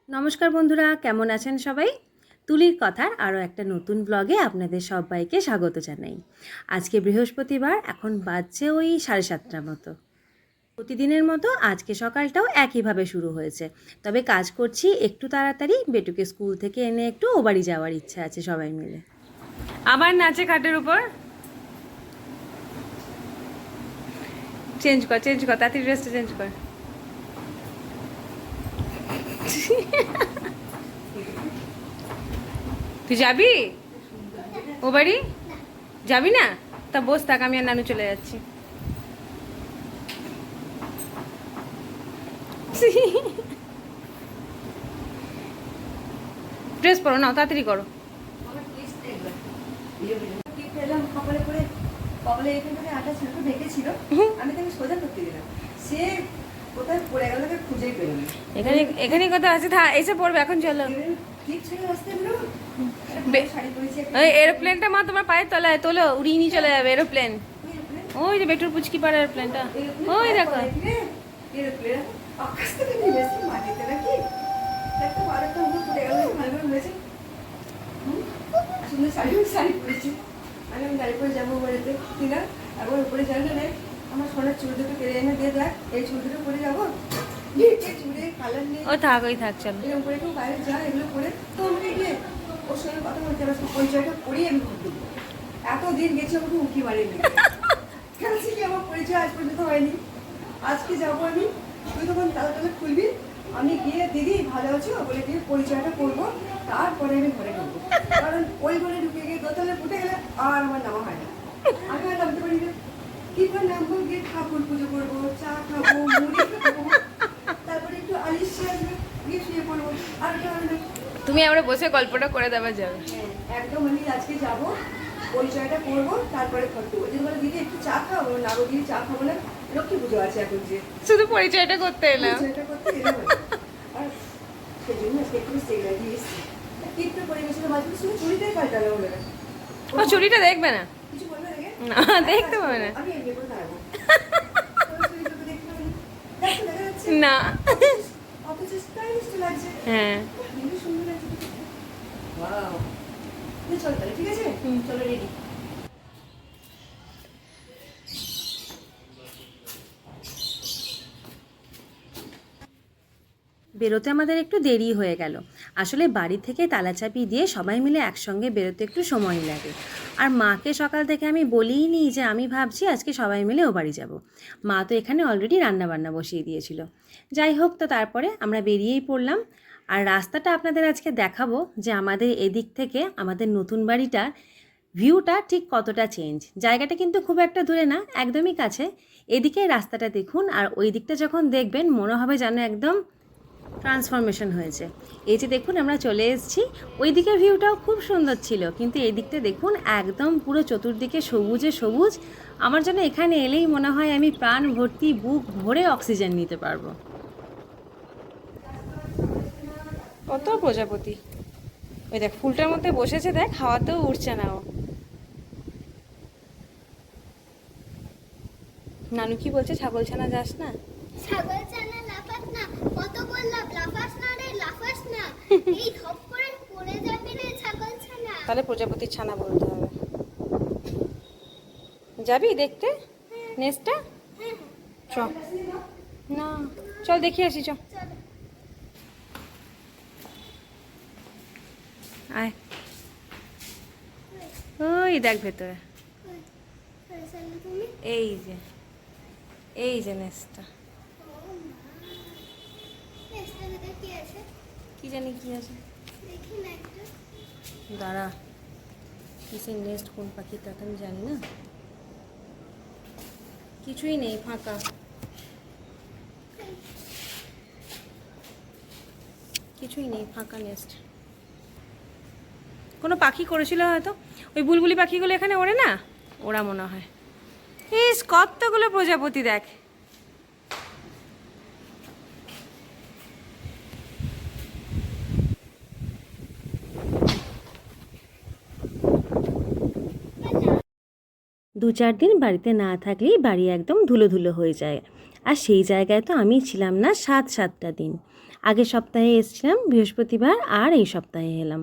নমস্কার বন্ধুরা, কেমন আছেন সবাই? তুলির কথার আরও একটা নতুন ব্লগে আপনাদের সবাইকে স্বাগত জানাই। আজকে বৃহস্পতিবার, এখন বাজছে ওই 7:30টার মতো। প্রতিদিনের মতো আজকে সকালটাও একইভাবে শুরু হয়েছে, তবে কাজ করছি একটু তাড়াতাড়ি। বেটুকে স্কুল থেকে এনে একটু ও বাড়ি যাওয়ার ইচ্ছা আছে সবাই মিলে। আবার নাচে খাটের উপর। চেঞ্জ কর তাড়াতাড়ি ড্রেসটা চেঞ্জ কর। তুই যাবি ও বাড়ি? যাবি না? তা বস থাক, আমি আর নানু চলে যাচ্ছি। ড্রেস পরো, নাও তাড়াতাড়ি করো। এখানে এখানে কথা আছে, এসে পড়বে এখন। চলো, এরোপ্লেনটা মা তোমার পায়ের তলায়, তোলো, উড়িয়ে নিয়ে চলে যাবে এরোপ্লেন। ওই যে বেটুর পুচকি পাড়া এরোপ্লেনটা, ওই দেখো। আমি গাড়ি করে যাবো বাড়িতে, ঠিক না? এখন উপরে যাবে না, আমার সোনার চুল দুটো কেড়ে এনে দিয়ে দেখ, এই চুল দুটো পরে যাবো। চুলে কালার নেই, ও থাক, ওই থাক, চলো। এরকম করে একটু বাইরে যা, এগুলো করে তো আমাকে গিয়ে ওর সঙ্গে কথা বলতে হবে। পরিচয়টা করিয়ে আমি ঘুরতে দেবো। এতদিন গেছি, আমাকে উঁকি মারিনি, কেন কি আমার পরিচয় আজ পর্যন্ত হয়নি। আজকে যাবো আমি, তুই তখন তালা টালা খুলবি, আমি গিয়ে দিদি ভালো আছো বলে গিয়ে পরিচয়টা করবো, তারপরে আমি ঘরে ঢুকবো। কারণ ওই ঘরে ঢুকে গিয়ে দোতলায় উঠে গেলে আর আমার নামা হয় না, আমি আর নামতে পারি না। কি করে নামবো? গিয়ে ঠাকুর পুজো করবো, চা খাবো, মুড়ি খাবো, তারপরে একটু আলিশ আসবে, গিয়ে শুয়ে পড়বো, আর কেউ না। তুমি আমরা বসে গল্পটা করে দেওয়া যাবে। একদম আমি আজকে যাবো, পরিচয়টা করবো, তারপরে ঘর দেবো। যদি বলে দিদি একটু চা খাবো, না গো দিদি চা খাবো না, লক্ষ্মী পুজো আছে এখন, যে শুধু পরিচয়টা করতে এলাম। পরিচয়টা করতে এলাম। আর সেই জন্য আজকে একটু সেগুলো দিয়ে এসছি। টিপটা পরে গেছিলো, মাঝে শুধু চুড়িটাই পাল্টালো বলে না। ও চুড়িটা দেখবে না? কিছু বলবে নাকি? না, দেখতে পাবে না। আমি এমনি করে দাঁড়াবো। দেখতে পাবেন, দেখো দেখা যাচ্ছে না। অথচ স্টাইলিশ লাগছে। হ্যাঁ, কিন্তু সুন্দর লাগছে। ওয়াও, চল তাহলে, ঠিক আছে, চলো রেডি। বেরোতে আমাদের একটু দেরি হয়ে গেল। আসলে বাড়ি থেকে তালাচাবি দিয়ে সবাই মিলে একসঙ্গে বেরোতে একটু সময় লাগে। আর মাকে সকাল থেকে আমি বলিই নি যে আমি ভাবছি আজকে সবাই মিলে ও বাড়ি যাব। মা তো এখানে অলরেডি রান্নাবান্না বসিয়ে দিয়েছিল। যাই হোক, তো তারপরে আমরা বেরিয়েই পড়লাম। আর রাস্তাটা আপনাদের আজকে দেখাবো যে আমাদের এদিক থেকে আমাদের নতুন বাড়িটার ভিউটা ঠিক কতটা চেঞ্জ। জায়গাটা কিন্তু খুব একটা দূরে না, একদমই কাছে। এদিকে রাস্তাটা দেখুন, আর ওই দিকটা যখন দেখবেন মনে হবে যেন একদম ট্রান্সফরমেশন হয়েছে। এই যে দেখুন, আমরা চলে এসেছি। ওই দিকের ভিউটাও খুব সুন্দর ছিল, কিন্তু এই দিকটা দেখুন, একদম পুরো চতুর্দিকে সবুজে সবুজ। আমার জন্য এখানে এলেই মনে হয় আমি প্রাণ ভর্তি বুক ভরে অক্সিজেন নিতে পারবো। কত প্রজাপতি! ওই দেখ, ফুলটার মধ্যে বসেছে, দেখ, হাওয়াতেও উঠছে না ও। নানু কি বলছে? ছাগলছানা যাস না? ছাগলছানা লাফাস না, কত বললাম লাফাস না রে, লাফাস না, এই ধপ করে পড়ে যাবে রে ছাগলছানা। তাহলে প্রজাপতির ছানা বলতে হবে। যাবি দেখতে নেক্সটটা? চ, না, চল দেখি আসি, চ। আয়, ওই দেখ ভেতরে, এই যে, এই যে নেক্সটটা। কি জানি কি আছে, দাঁড়া, কিসের নেক্সট, কোন পাখি তা তো আমি জানি না। কিছুই নেই, ফাঁকা, কিছুই নেই, ফাঁকা নেক্সট। কোনো পাখি করেছিল হয়তো, ওই বুলবুলি পাখিগুলো এখানে ওড়ে না, ওরা মনে হয়। ইস, কতগুলো প্রজাপতি দেখ। দু চার দিন বাড়িতে না থাকলেই বাড়ি একদম ধুলো ধুলো হয়ে যায়। আর সেই জায়গায় তো আমি ছিলাম না 7-7টা দিন। আগের সপ্তাহে এসেছিলাম বৃহস্পতিবার, আর এই সপ্তাহে এলাম।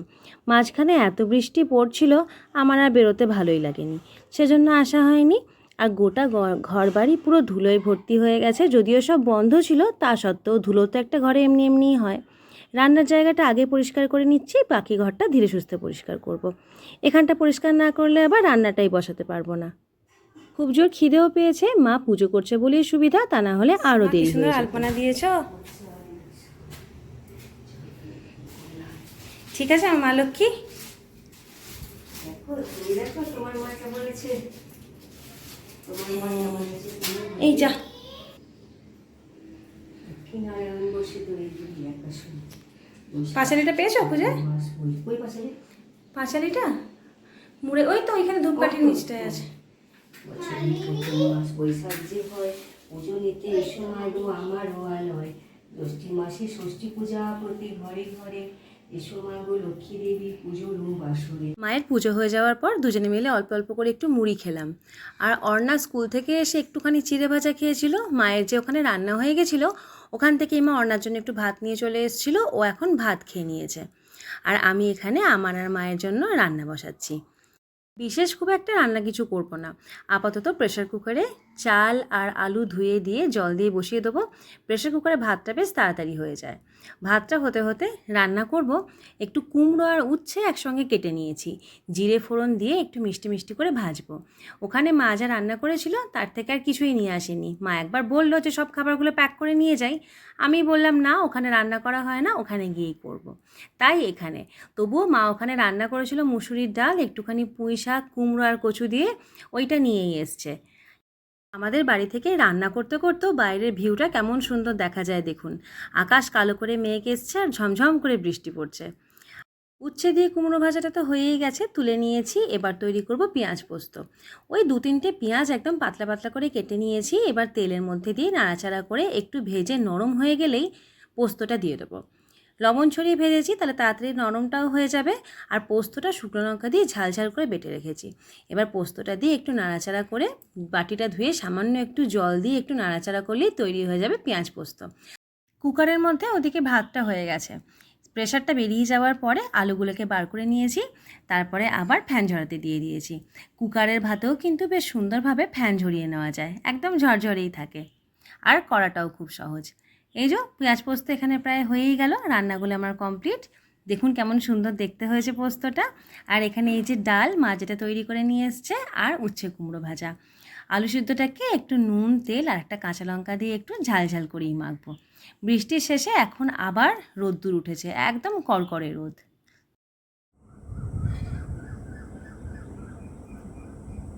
মাঝখানে এত বৃষ্টি পড়ছিল, আমার আর বেরোতে ভালোই লাগেনি, সেজন্য আসা হয়নি। আর গোটা ঘর বাড়ি পুরো ধুলোয় ভর্তি হয়ে গেছে। যদিও সব বন্ধ ছিল, তা সত্ত্বেও ধুলো তো একটা ঘরে এমনি এমনিই হয়। রান্নার জায়গাটা আগে পরিষ্কার করে নিচ্ছি, বাকি ঘরটা ধীরে সুস্থে পরিষ্কার করব। এখানটা পরিষ্কার না করলে আবার রান্নাটাই বসাতে পারবো না। খুব জোর খিদেও পেয়েছে, মা পুজো করছে বলেই সুবিধা, তা না হলে আরও দেরি হয়ে যেত। আলপনা দিয়েছ? ঠিক আছে আমার মা লক্ষ্মী। এই যা পাঁচালিটা পেয়েছো খুঁজে? পাঁচালিটা মুড়ে ওই তো ওইখানে ধূপকাঠির নিচটায় আছে। বৈশাখ যে হয় পুজো নিতে এসো মাগো আমার ওয়ালয়, ষষ্ঠী মাসে ষষ্ঠী পূজা প্রতি ঘরে ঘরে, এসো মাগো লক্ষ্মী দেবী পুজোর বাসরে। মায়ের পুজো হয়ে যাওয়ার পর দুজনে মিলে অল্প অল্প করে একটু মুড়ি খেলাম। আর অর্ণা স্কুল থেকে এসে একটুখানি চিড়ে ভাজা খেয়েছিল। মায়ের যে ওখানে রান্না হয়ে গেছিলো, ওখান থেকেই মা অর্ণার জন্য একটু ভাত নিয়ে চলে এসেছিলো। ও এখন ভাত খেয়ে নিয়েছে। আর আমি এখানে আমার আর মায়ের জন্য রান্না বসাচ্ছি। বিশেষ খুব একটা রান্না কিছু করব না, আপাতত প্রেশার কুকারে চাল আর আলু ধুয়ে দিয়ে জল দিয়ে বসিয়ে দেবো। প্রেশার কুকারে ভাতটা বেশ তাড়াতাড়ি হয়ে যায়। ভাতটা হতে হতে রান্না করব। একটু কুমড়ো আর উচ্ছে একসঙ্গে কেটে নিয়েছি, জিরে ফোড়ন দিয়ে একটু মিষ্টি মিষ্টি করে ভাজবো। ওখানে মা যা রান্না করেছিল তার থেকে আর কিছুই নিয়ে আসেনি। মা একবার বললো যে সব খাবারগুলো প্যাক করে নিয়ে যাই, আমি বললাম না, ওখানে রান্না করা হয় না, ওখানে গিয়েই করব। তাই এখানে তবুও মা ওখানে রান্না করেছিল মুসুরির ডাল, একটুখানি পুঁই শাক, কুমড়ো আর কচু দিয়ে, ওইটা নিয়েই এসছে। আমাদের বাড়ি থেকে রান্না করতে করতেও বাইরের ভিউটা কেমন সুন্দর দেখা যায় দেখুন। আকাশ কালো করে মেঘ এসছে আর ঝমঝম করে বৃষ্টি পড়ছে। উচ্ছে দিয়ে কুমড়ো ভাজাটা তো হয়েই গেছে, তুলে নিয়েছি। এবার তৈরি করব পেঁয়াজ পোস্ত। ওই 2-3টে পেঁয়াজ একদম পাতলা পাতলা করে কেটে নিয়েছি। এবার তেলের মধ্যে দিয়ে নাড়াচাড়া করে একটু ভেজে নরম হয়ে গেলেই পোস্তটা দিয়ে দেবো। লবণ ছড়িয়ে ভেজেছি, তাহলে তাড়াতাড়ি নরমটাও হয়ে যাবে। আর পোস্তটা শুকনো লঙ্কা দিয়ে ঝাল ঝাল করে বেটে রেখেছি। এবার পোস্তটা দিয়ে একটু নাড়াচাড়া করে বাটিটা ধুয়ে সামান্য একটু জল দিয়ে একটু নাড়াচাড়া করলেই তৈরি হয়ে যাবে পেঁয়াজ পোস্ত। কুকারের মধ্যে ওদিকে ভাতটা হয়ে গেছে। প্রেশারটা বেরিয়ে যাওয়ার পরে আলুগুলোকে বার করে নিয়েছি, তারপরে আবার ফ্যান ঝরাতে দিয়ে দিয়েছি। কুকারের ভাতেও কিন্তু বেশ সুন্দরভাবে ফ্যান ঝরিয়ে নেওয়া যায়, একদম ঝরঝরেই থাকে। আর করাটাও খুব সহজ। এই যে পেঁয়াজ পোস্ত এখানে প্রায় হয়েই গেল। রান্নাগুলো আমার কমপ্লিট। দেখুন কেমন সুন্দর দেখতে হয়েছে পোস্তটা। আর এখানে এই যে ডাল মা যেটা তৈরি করে নিয়ে এসছে, আর উচ্ছে কুমড়ো ভাজা। আলু সিদ্ধটাকে একটু নুন, তেল আর একটা কাঁচা লঙ্কা দিয়ে একটু ঝাল ঝাল করেই মাখবো। বৃষ্টির শেষে এখন আবার রোদ্দুর উঠেছে, একদম কড়কড়ে রোদ।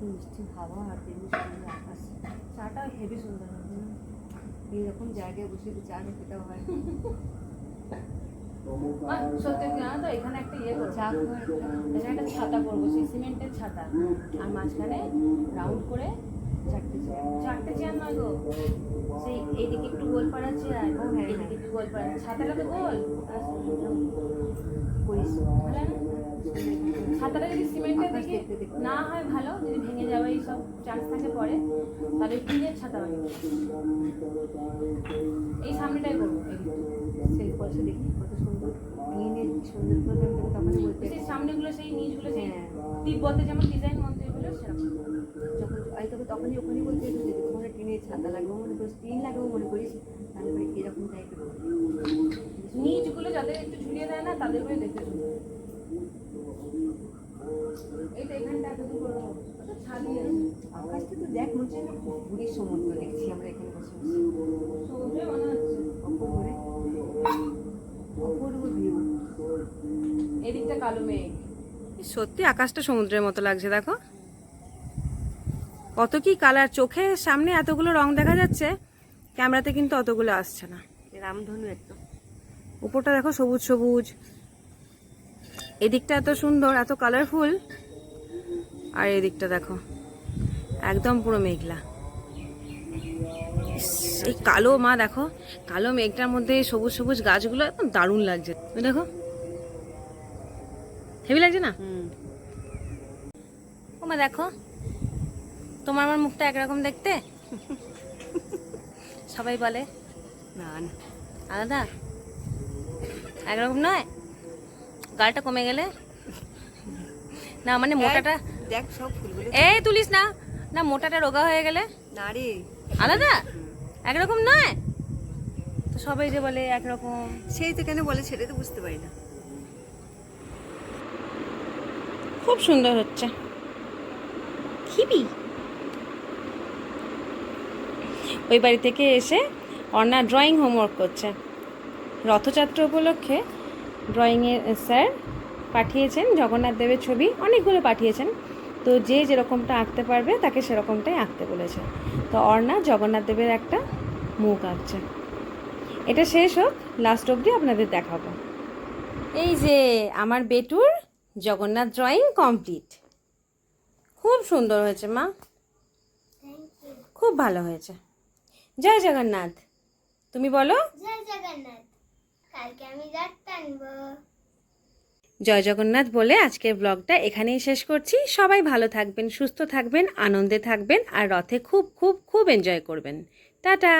মিষ্টি হাওয়া আর তেমনি সুন্দর আকাশ, চাটাও হেভি সুন্দর হবে। এইরকম জায়গায় বসে চা খেতে হয়। সত্যি জানো তো, এখানে একটা চা এখানে একটা ছাতা করবো, সেই সিমেন্টের ছাতা, আর মাঝখানে রাউন্ড করে চারটে চেয়ার নয় গো, সেই এইদিকে একটু গোল পাড়া চেয়ার, এইদিকে একটু গোল পাড়া, ছাতাটা তো গোল। ছাতাটা যদি সিমেন্টের দিকে না হয় ভালো, যদি ভেঙে যাওয়ার এই সব চান্স থাকে পরে, তাহলে টিনের ছাতা বানিয়ে এই সামনেটাই করবো। সেই পয়সা দেখি কত সুন্দর টিনের সুন্দর করে তখন বলতে সেই সামনেগুলো সেই নিচগুলো সেই তিব্বতে যেমন ডিজাইন মন্দিরগুলো সেরকম। যখন আমি তখন তখনই ওখানেই বলতে যদি তোমার টিনের ছাতা লাগবে মনে করিস, টিন লাগবে মনে করিস, তারপরে এরকম টাইপের নিচগুলো যাদের একটু ঝুলিয়ে দেয় না, তাদের করে দেখতে সুন্দর। এই তো এখানটা এতদূর করবো, ছাড়িয়ে আকাশটা তো দেখ মনে হচ্ছে পুরীর সমুদ্র দেখছি আমরা এখানে বসে বসে। সমুদ্রে মনে হচ্ছে অপূর্ব অপূর্ব ভিউ। এদিকটা কালো মেঘ। সত্যি আকাশটা সমুদ্রের মতো লাগছে, দেখো কত কি কালার। চোখের সামনে এতগুলো রং দেখা যাচ্ছে, ক্যামেরাতে কিন্তু অতগুলো আসছে না। রামধনু একদম উপরটা দেখো সবুজ সবুজ, এদিকটা এত সুন্দর, এত কালারফুল, আর এদিকটা দেখো একদম পুরো মেঘলা। এই কালো মা দেখো, কালো মেঘটার মধ্যে সবুজ সবুজ গাছগুলো একদম দারুণ লাগছে। দেখো হেভি লাগছে না? ও মা দেখো, তোমার আমার মুখটা একরকম দেখতে। সবাই বলে না না আলাদা। একরকম নয়, গালটা কমে গেলে না, মানে মোটাটা, দেখ সব ফুলগুলো এই তুলিস না, না মোটাটা রোগা হয়ে গেলে না রে, আলাদা, একরকম নয় তো সবাই যে বলে একরকম। সেই তো কেন বলে সেটাই তো বুঝতে পারি না। খুব সুন্দর হচ্ছে। খিবি ওই বাড়ি থেকে এসে অর্ণা ড্রয়িং হোমওয়ার্ক করছে। রথযাত্রা উপলক্ষে ড্রয়িংয়ের স্যার পাঠিয়েছেন জগন্নাথ দেবের ছবি, অনেকগুলো পাঠিয়েছেন, তো যে যেরকমটা আঁকতে পারবে তাকে সেরকমটাই আঁকতে বলেছে। তো অর্ণা জগন্নাথ দেবের একটা মুখ আঁকছে। এটা শেষ হোক, লাস্ট অবধি আপনাদের দেখাবো। এই যে আমার বেটুর জগন্নাথ ড্রয়িং কমপ্লিট। খুব সুন্দর হয়েছে মা, খুব ভালো হয়েছে। জয় জগন্নাথ, তুমি বলো। জয় জগন্নাথ। কালকে আমি রথ টানবো। জয় জগন্নাথ বলে আজকের ব্লগটা এখানেই শেষ করছি। সবাই ভালো থাকবেন, সুস্থ থাকবেন, আনন্দে থাকবেন আর রথে খুব খুব খুব এনজয় করবেন। টাটা।